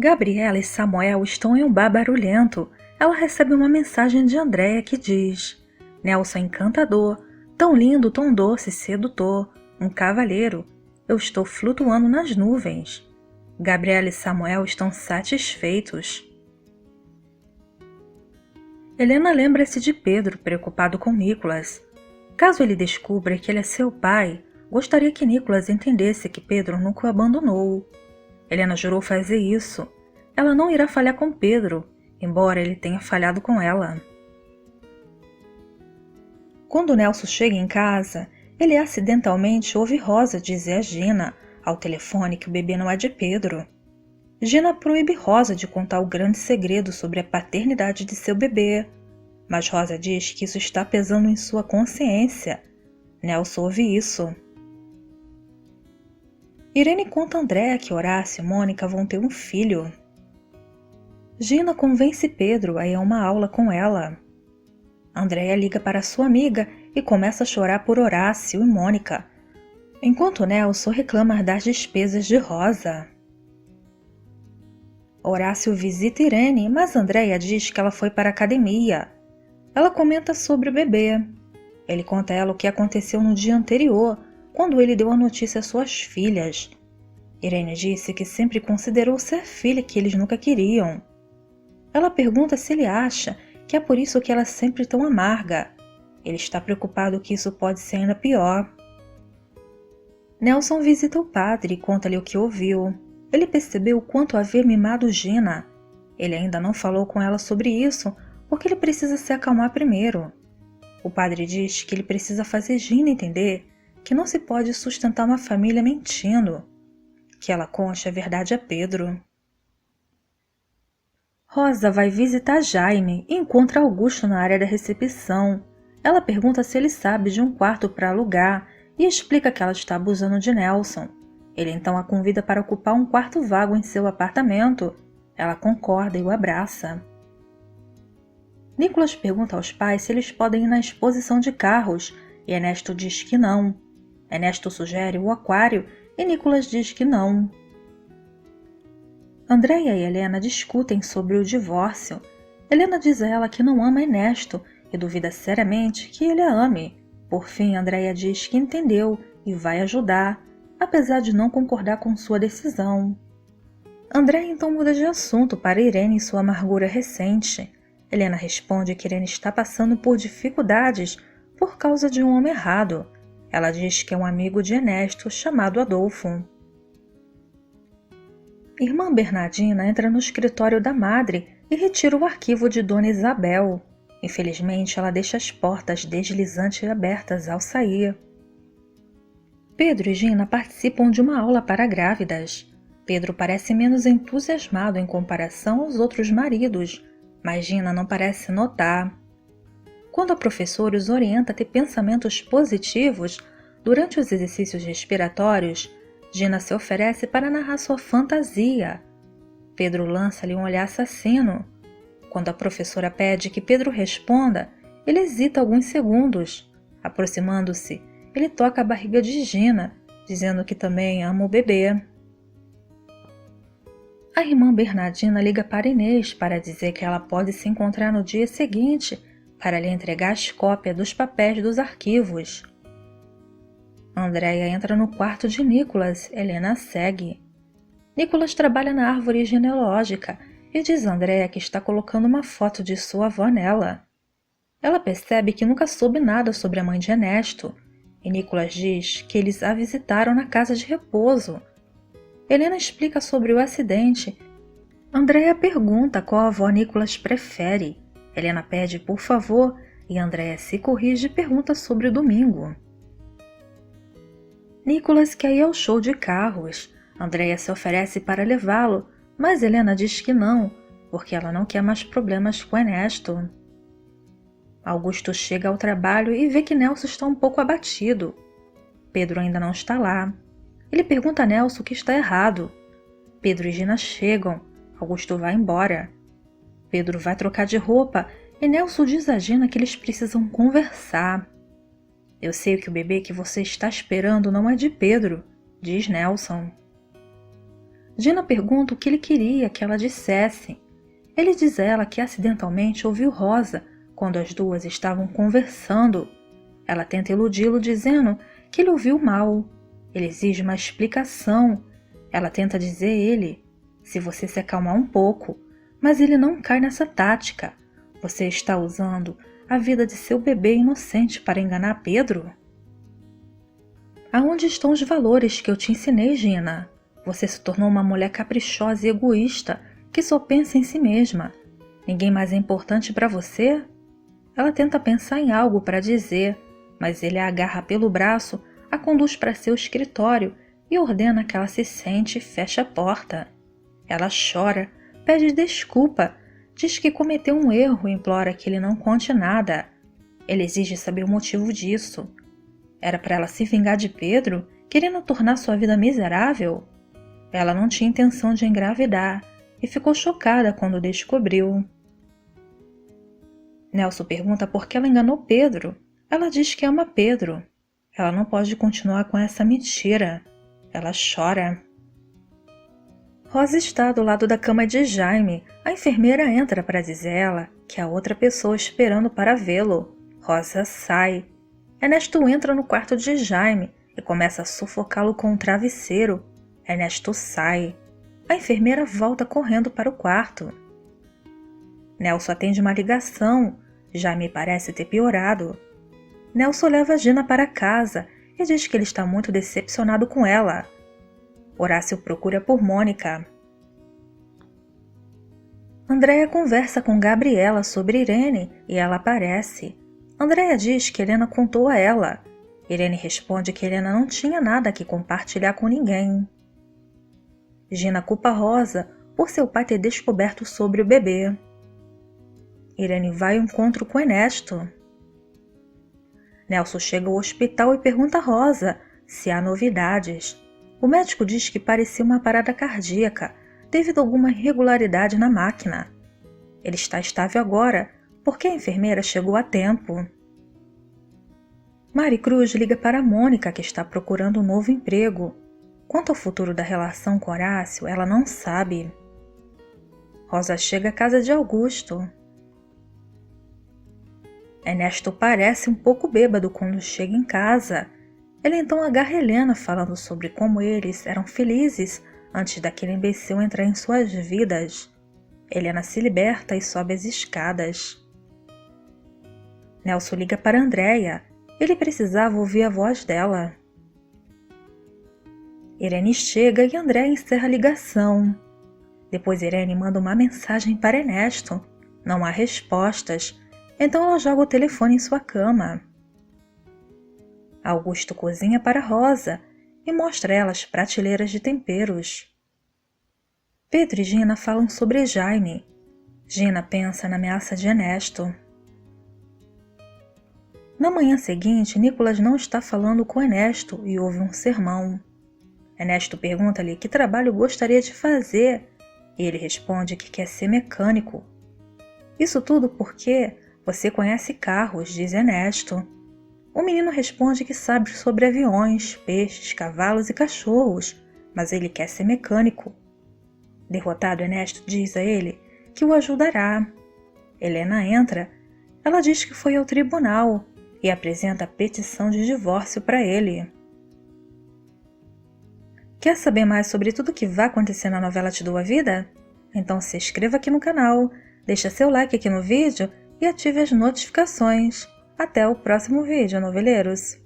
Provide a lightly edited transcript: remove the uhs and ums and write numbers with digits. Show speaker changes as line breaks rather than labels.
Gabriela e Samuel estão em um bar barulhento. Ela recebe uma mensagem de Andréia que diz: Nelson é encantador, tão lindo, tão doce, sedutor, um cavalheiro. Eu estou flutuando nas nuvens. Gabriela e Samuel estão satisfeitos. Helena lembra-se de Pedro, preocupado com Nicolas. Caso ele descubra que ele é seu pai, gostaria que Nicolas entendesse que Pedro nunca o abandonou. Helena jurou fazer isso. Ela não irá falhar com Pedro, embora ele tenha falhado com ela. Quando Nelson chega em casa, ele acidentalmente ouve Rosa dizer a Gina, ao telefone, que o bebê não é de Pedro. Gina proíbe Rosa de contar o grande segredo sobre a paternidade de seu bebê, mas Rosa diz que isso está pesando em sua consciência. Nelson ouve isso. Irene conta a Andréia que Horácio e Mônica vão ter um filho. Gina convence Pedro a ir a uma aula com ela. Andréia liga para sua amiga e começa a chorar por Horácio e Mônica, enquanto Nelson reclama das despesas de Rosa. Horácio visita Irene, mas Andréia diz que ela foi para a academia. Ela comenta sobre o bebê. Ele conta a ela o que aconteceu no dia anterior, quando ele deu a notícia às suas filhas. Irene disse que sempre considerou ser filha que eles nunca queriam. Ela pergunta se ele acha que é por isso que ela é sempre tão amarga. Ele está preocupado que isso pode ser ainda pior. Nelson visita o padre e conta-lhe o que ouviu. Ele percebeu o quanto havia mimado Gina. Ele ainda não falou com ela sobre isso, porque ele precisa se acalmar primeiro. O padre diz que ele precisa fazer Gina entender que não se pode sustentar uma família mentindo, que ela conte a verdade a Pedro. Rosa vai visitar Jaime e encontra Augusto na área da recepção. Ela pergunta se ele sabe de um quarto para alugar e explica que ela está abusando de Nelson. Ele então a convida para ocupar um quarto vago em seu apartamento. Ela concorda e o abraça. Nicolas pergunta aos pais se eles podem ir na exposição de carros e Ernesto diz que não. Ernesto sugere o aquário e Nicolas diz que não. Andréia e Helena discutem sobre o divórcio. Helena diz a ela que não ama Ernesto e duvida seriamente que ele a ame. Por fim, Andréia diz que entendeu e vai ajudar, apesar de não concordar com sua decisão. Andréia então muda de assunto para Irene e sua amargura recente. Helena responde que Irene está passando por dificuldades por causa de um homem errado. Ela diz que é um amigo de Ernesto chamado Adolfo. Irmã Bernardina entra no escritório da madre e retira o arquivo de Dona Isabel. Infelizmente, ela deixa as portas deslizantes abertas ao sair. Pedro e Gina participam de uma aula para grávidas. Pedro parece menos entusiasmado em comparação aos outros maridos, mas Gina não parece notar. Quando a professora os orienta a ter pensamentos positivos durante os exercícios respiratórios, Gina se oferece para narrar sua fantasia. Pedro lança-lhe um olhar assassino. Quando a professora pede que Pedro responda, ele hesita alguns segundos. Aproximando-se, ele toca a barriga de Gina, dizendo que também ama o bebê. A irmã Bernardina liga para Inês para dizer que ela pode se encontrar no dia seguinte para lhe entregar as cópias dos papéis dos arquivos. Andréia entra no quarto de Nicolas. Helena segue. Nicolas trabalha na árvore genealógica e diz a Andréia que está colocando uma foto de sua avó nela. Ela percebe que nunca soube nada sobre a mãe de Ernesto, e Nicolas diz que eles a visitaram na casa de repouso. Helena explica sobre o acidente. Andréia pergunta qual avó Nicolas prefere. Helena pede por favor e Andréia se corrige e pergunta sobre o domingo. Nicolas quer ir ao show de carros. Andréia se oferece para levá-lo, mas Helena diz que não, porque ela não quer mais problemas com Ernesto. Augusto chega ao trabalho e vê que Nelson está um pouco abatido. Pedro ainda não está lá. Ele pergunta a Nelson o que está errado. Pedro e Gina chegam. Augusto vai embora. Pedro vai trocar de roupa e Nelson diz a Gina que eles precisam conversar. Eu sei que o bebê que você está esperando não é de Pedro, diz Nelson. Gina pergunta o que ele queria que ela dissesse. Ele diz a ela que acidentalmente ouviu Rosa quando as duas estavam conversando. Ela tenta iludi-lo dizendo que ele ouviu mal. Ele exige uma explicação. Ela tenta dizer a ele: se você se acalmar um pouco, mas ele não cai nessa tática. Você está usando a vida de seu bebê inocente para enganar Pedro? Aonde estão os valores que eu te ensinei, Gina? Você se tornou uma mulher caprichosa e egoísta que só pensa em si mesma. Ninguém mais é importante para você? Ela tenta pensar em algo para dizer, mas ele a agarra pelo braço, a conduz para seu escritório e ordena que ela se sente e feche a porta. Ela chora, pede desculpa, diz que cometeu um erro e implora que ele não conte nada. Ele exige saber o motivo disso. Era para ela se vingar de Pedro, querendo tornar sua vida miserável? Ela não tinha intenção de engravidar e ficou chocada quando descobriu. Nelson pergunta por que ela enganou Pedro. Ela diz que ama Pedro. Ela não pode continuar com essa mentira. Ela chora. Rosa está do lado da cama de Jaime. A enfermeira entra para dizer a ela que há outra pessoa esperando para vê-lo. Rosa sai. Ernesto entra no quarto de Jaime e começa a sufocá-lo com um travesseiro. Ernesto sai. A enfermeira volta correndo para o quarto. Nelson atende uma ligação. Jaime parece ter piorado. Nelson leva Gina para casa e diz que ele está muito decepcionado com ela. Horácio procura por Mônica. Andréia conversa com Gabriela sobre Irene e ela aparece. Andréia diz que Helena contou a ela. Irene responde que Helena não tinha nada que compartilhar com ninguém. Gina culpa Rosa por seu pai ter descoberto sobre o bebê. Irene vai ao encontro com Ernesto. Nelson chega ao hospital e pergunta a Rosa se há novidades. O médico diz que parecia uma parada cardíaca devido a alguma irregularidade na máquina. Ele está estável agora porque a enfermeira chegou a tempo. Maricruz liga para Mônica, que está procurando um novo emprego. Quanto ao futuro da relação com Horácio, ela não sabe. Rosa chega à casa de Augusto. Ernesto parece um pouco bêbado quando chega em casa. Ele então agarra Helena falando sobre como eles eram felizes antes daquele imbecil entrar em suas vidas. Helena se liberta e sobe as escadas. Nelson liga para Andréia. Ele precisava ouvir a voz dela. Irene chega e Andréia encerra a ligação. Depois Irene manda uma mensagem para Ernesto. Não há respostas, então ela joga o telefone em sua cama. Augusto cozinha para Rosa e mostra a ela as prateleiras de temperos. Pedro e Gina falam sobre Jaime. Gina pensa na ameaça de Ernesto. Na manhã seguinte, Nicolas não está falando com Ernesto e ouve um sermão. Ernesto pergunta-lhe que trabalho gostaria de fazer e ele responde que quer ser mecânico. Isso tudo porque você conhece carros, diz Ernesto. O menino responde que sabe sobre aviões, peixes, cavalos e cachorros, mas ele quer ser mecânico. Derrotado, Ernesto diz a ele que o ajudará. Helena entra. Ela diz que foi ao tribunal e apresenta a petição de divórcio para ele. Quer saber mais sobre tudo o que vai acontecer na novela Te Dou a Vida? Então se inscreva aqui no canal, deixa seu like aqui no vídeo e ative as notificações. Até o próximo vídeo, noveleiros!